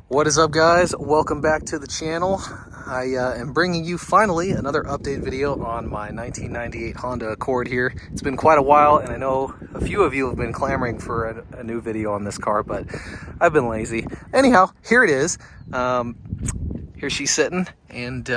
What is up, guys? Welcome back to the channel. I am bringing you finally another update video on my 1998 Honda Accord here. It's been quite a while, and I know a few of you have been clamoring for a new video on this car, but I've been lazy. Anyhow, here it is. Here she's sitting, and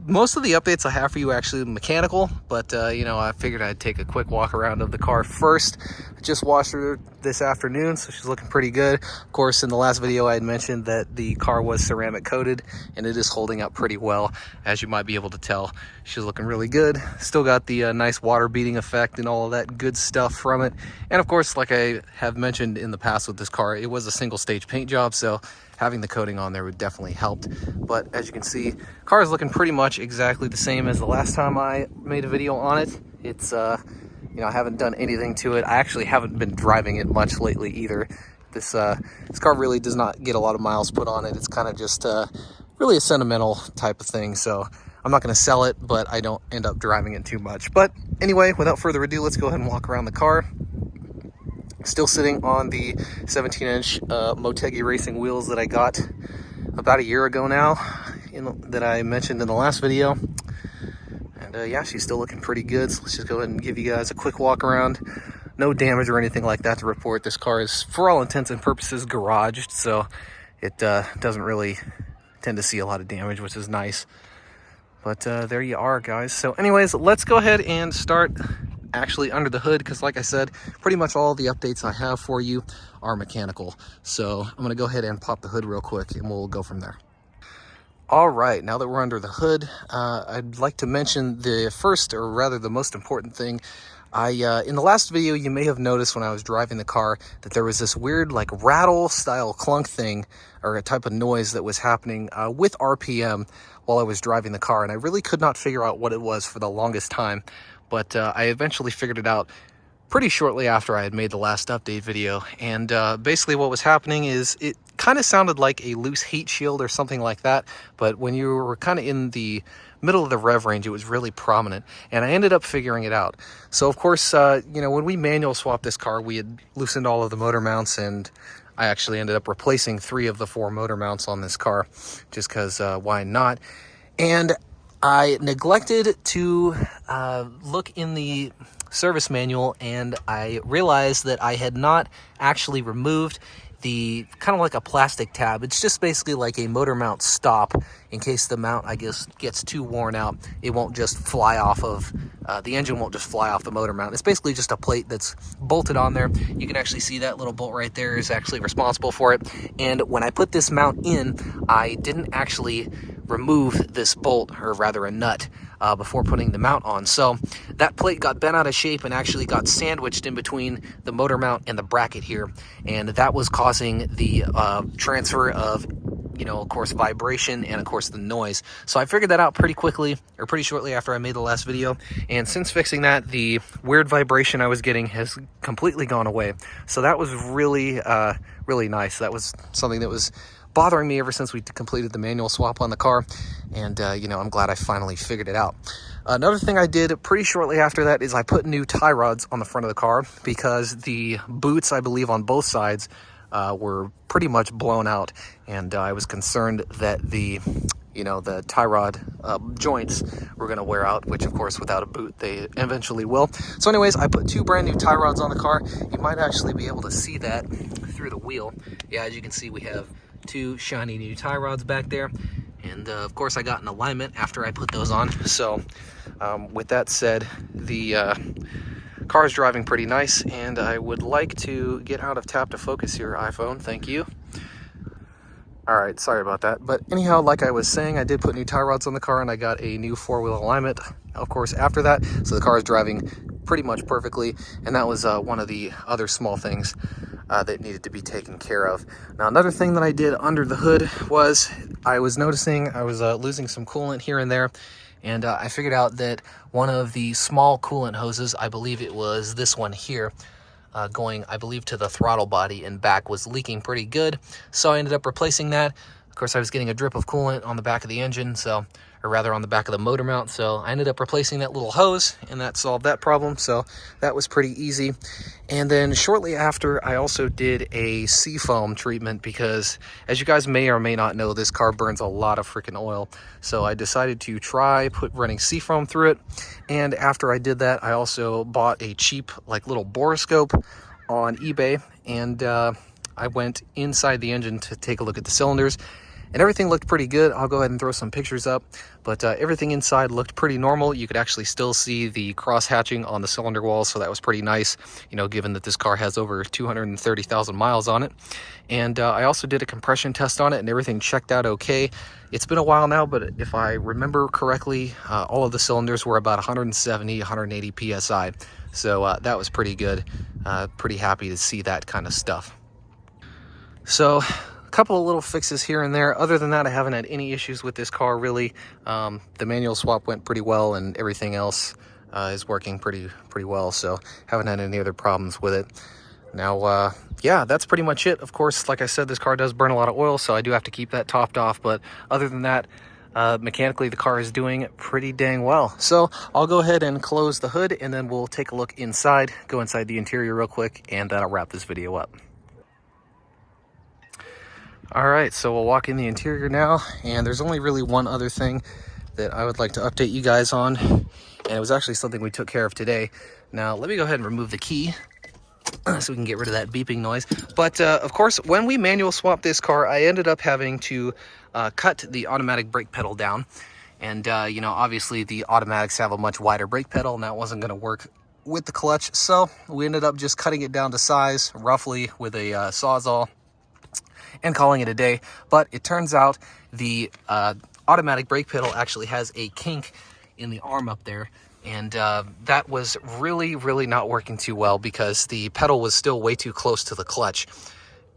most of the updates I have for you actually mechanical, but you know, I figured I'd take a quick walk around of the car first. I just washed her this afternoon, so she's looking pretty good. Of course, in the last video I had mentioned that the car was ceramic coated, and it is holding up pretty well, as you might be able to tell. She's looking really good. Still got the nice water beading effect and all of that good stuff from it. And of course, like I have mentioned in the past with this car, it was a single stage paint job, so having the coating on there would definitely help. But as you can see, car is looking pretty much exactly the same as the last time I made a video on it. It's you know, I haven't done anything to it. I actually haven't been driving it much lately either. This car really does not get a lot of miles put on it. It's kind of just really a sentimental type of thing. So I'm not going to sell it, but I don't end up driving it too much. But anyway, without further ado, let's go ahead and walk around the car. Still sitting on the 17-inch Motegi Racing wheels that I got about a year ago now, that I mentioned in the last video. And yeah, she's still looking pretty good. So let's just go ahead and give you guys a quick walk around. No damage or anything like that to report. This car is, for all intents and purposes, garaged, so it doesn't really tend to see a lot of damage, which is nice. But there you are, guys. So anyways, let's go ahead and start actually under the hood, because like I said, pretty much all the updates I have for you are mechanical. So I'm going to go ahead and pop the hood real quick, and we'll go from there. All right, now that we're under the hood, I'd like to mention the first, or rather the most important thing. In the last video, you may have noticed when I was driving the car that there was this weird like rattle style clunk thing, or a type of noise that was happening with RPM while I was driving the car, and I really could not figure out what it was for the longest time. But I eventually figured it out pretty shortly after I had made the last update video. And basically what was happening is it kind of sounded like a loose heat shield or something like that. But when you were kind of in the middle of the rev range, it was really prominent. And I ended up figuring it out. So of course, you know, when we manual swapped this car, we had loosened all of the motor mounts, and I actually ended up replacing 3 of the 4 motor mounts on this car, just because why not? And I neglected to look in the service manual, and I realized that I had not actually removed the kind of like a plastic tab. It's just basically like a motor mount stop in case the mount, I guess, gets too worn out. It won't just fly off of, the engine won't just fly off the motor mount. It's basically just a plate that's bolted on there. You can actually see that little bolt right there is actually responsible for it. And when I put this mount in, I didn't actually remove this bolt, or rather a nut, before putting the mount on. So that plate got bent out of shape and actually got sandwiched in between the motor mount and the bracket here, and that was causing the transfer of, you know, of course, vibration and of course the noise. So I figured that out pretty quickly, or pretty shortly after I made the last video, and since fixing that, the weird vibration I was getting has completely gone away. So that was really really nice. That was something that was bothering me ever since we completed the manual swap on the car, and you know, I'm glad I finally figured it out. Another thing I did pretty shortly after that is I put new tie rods on the front of the car, because the boots, I believe, on both sides were pretty much blown out, and I was concerned that the, you know, the tie rod joints were going to wear out, which of course without a boot they eventually will. So anyways, I put 2 brand new tie rods on the car. You might actually be able to see that through the wheel. Yeah, as you can see, we have 2 shiny new tie rods back there, and of course I got an alignment after I put those on. So with that said, the car is driving pretty nice, and I would like to get out of tap to focus here, iPhone. Thank you. All right, sorry about that. But anyhow, like I was saying, I did put new tie rods on the car, and I got a new 4-wheel alignment, of course, after that. So the car is driving pretty much perfectly, and that was one of the other small things that needed to be taken care of. Now, another thing that I did under the hood was I was noticing I was losing some coolant here and there, and I figured out that one of the small coolant hoses, I believe it was this one here, going, I believe, to the throttle body and back, was leaking pretty good. So I ended up replacing that. course, I was getting a drip of coolant on the back of the engine, so, or rather on the back of the motor mount, so I ended up replacing that little hose, and that solved that problem, so that was pretty easy. And then shortly after, I also did a seafoam treatment because, as you guys may or may not know, this car burns a lot of freaking oil. So I decided to try running seafoam through it, and after I did that, I also bought a cheap, like, little borescope on eBay, and I went inside the engine to take a look at the cylinders, and everything looked pretty good. I'll go ahead and throw some pictures up, but everything inside looked pretty normal. You could actually still see the cross hatching on the cylinder walls, so that was pretty nice, you know, given that this car has over 230,000 miles on it. And I also did a compression test on it, and everything checked out okay. It's been a while now, but if I remember correctly, all of the cylinders were about 170, 180 PSI. So that was pretty good. Pretty happy to see that kind of stuff. So a couple of little fixes here and there. Other than that, I haven't had any issues with this car, really. The manual swap went pretty well, and everything else is working pretty well, so haven't had any other problems with it. Now, yeah, that's pretty much it. Of course, like I said, this car does burn a lot of oil, so I do have to keep that topped off, but other than that, mechanically the car is doing pretty dang well. So I'll go ahead and close the hood, and then we'll take a look inside, go inside the interior real quick, and that'll wrap this video up. All right, so we'll walk in the interior now, and there's only really one other thing that I would like to update you guys on, and it was actually something we took care of today. Now, let me go ahead and remove the key so we can get rid of that beeping noise. But of course, when we manual swapped this car, I ended up having to cut the automatic brake pedal down, and you know, obviously the automatics have a much wider brake pedal, and that wasn't going to work with the clutch, so we ended up just cutting it down to size roughly with a Sawzall and calling it a day. But it turns out the automatic brake pedal actually has a kink in the arm up there, and that was really not working too well because the pedal was still way too close to the clutch.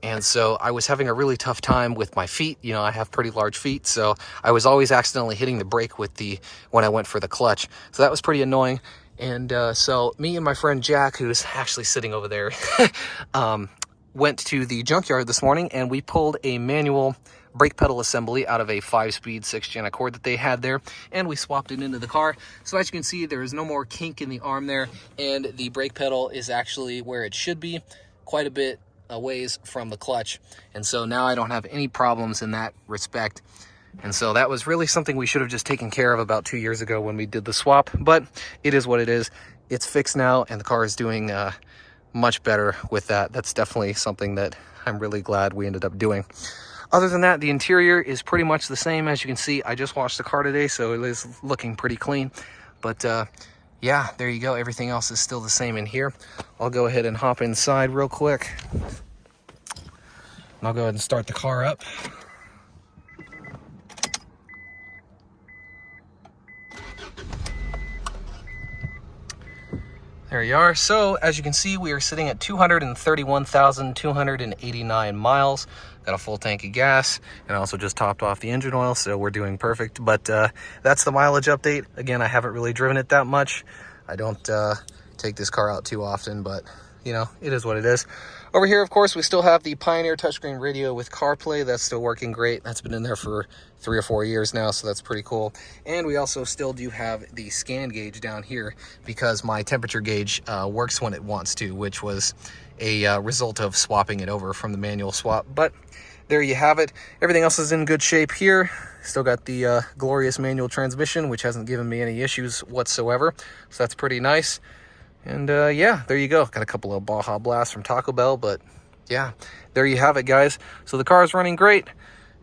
And so I was having a really tough time with my feet. You know, I have pretty large feet, so I was always accidentally hitting the brake when I went for the clutch. So that was pretty annoying. And so me and my friend Jack, who's actually sitting over there, went to the junkyard this morning, and we pulled a manual brake pedal assembly out of a 5-speed 6-gen Accord that they had there, and we swapped it into the car. So as you can see, there is no more kink in the arm there, and the brake pedal is actually where it should be, quite a bit a ways from the clutch. And so now I don't have any problems in that respect. And so that was really something we should have just taken care of about 2 years ago when we did the swap, but it is what it is. It's fixed now, and the car is doing much better with that. That's definitely something that I'm really glad we ended up doing. Other than that, the interior is pretty much the same. As you can see, I just washed the car today, so it is looking pretty clean. But yeah, there you go. Everything else is still the same in here. I'll go ahead and hop inside real quick, and I'll go ahead and start the car up. There you are. So as you can see, we are sitting at 231,289 miles. Got a full tank of gas, and also just topped off the engine oil, so we're doing perfect. But that's the mileage update. Again, I haven't really driven it that much. I don't take this car out too often, but you know, it is what it is. Over here, of course, we still have the Pioneer touchscreen radio with CarPlay. That's still working great. That's been in there for 3 or 4 years now, so that's pretty cool. And we also still do have the scan gauge down here because my temperature gauge works when it wants to, which was a result of swapping it over from the manual swap. But there you have it. Everything else is in good shape here. Still got the glorious manual transmission, which hasn't given me any issues whatsoever, so that's pretty nice. And yeah, there you go. Got a couple of Baja Blasts from Taco Bell, but yeah, there you have it, guys. So the car is running great,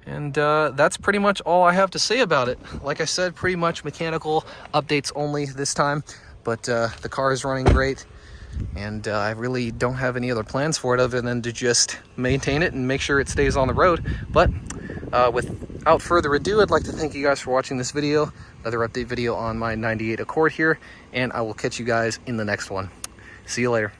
and that's pretty much all I have to say about it. Like I said, pretty much mechanical updates only this time, but the car is running great, and I really don't have any other plans for it other than to just maintain it and make sure it stays on the road. But without further ado, I'd like to thank you guys for watching this video. Another update video on my 98 Accord here, and I will catch you guys in the next one. See you later.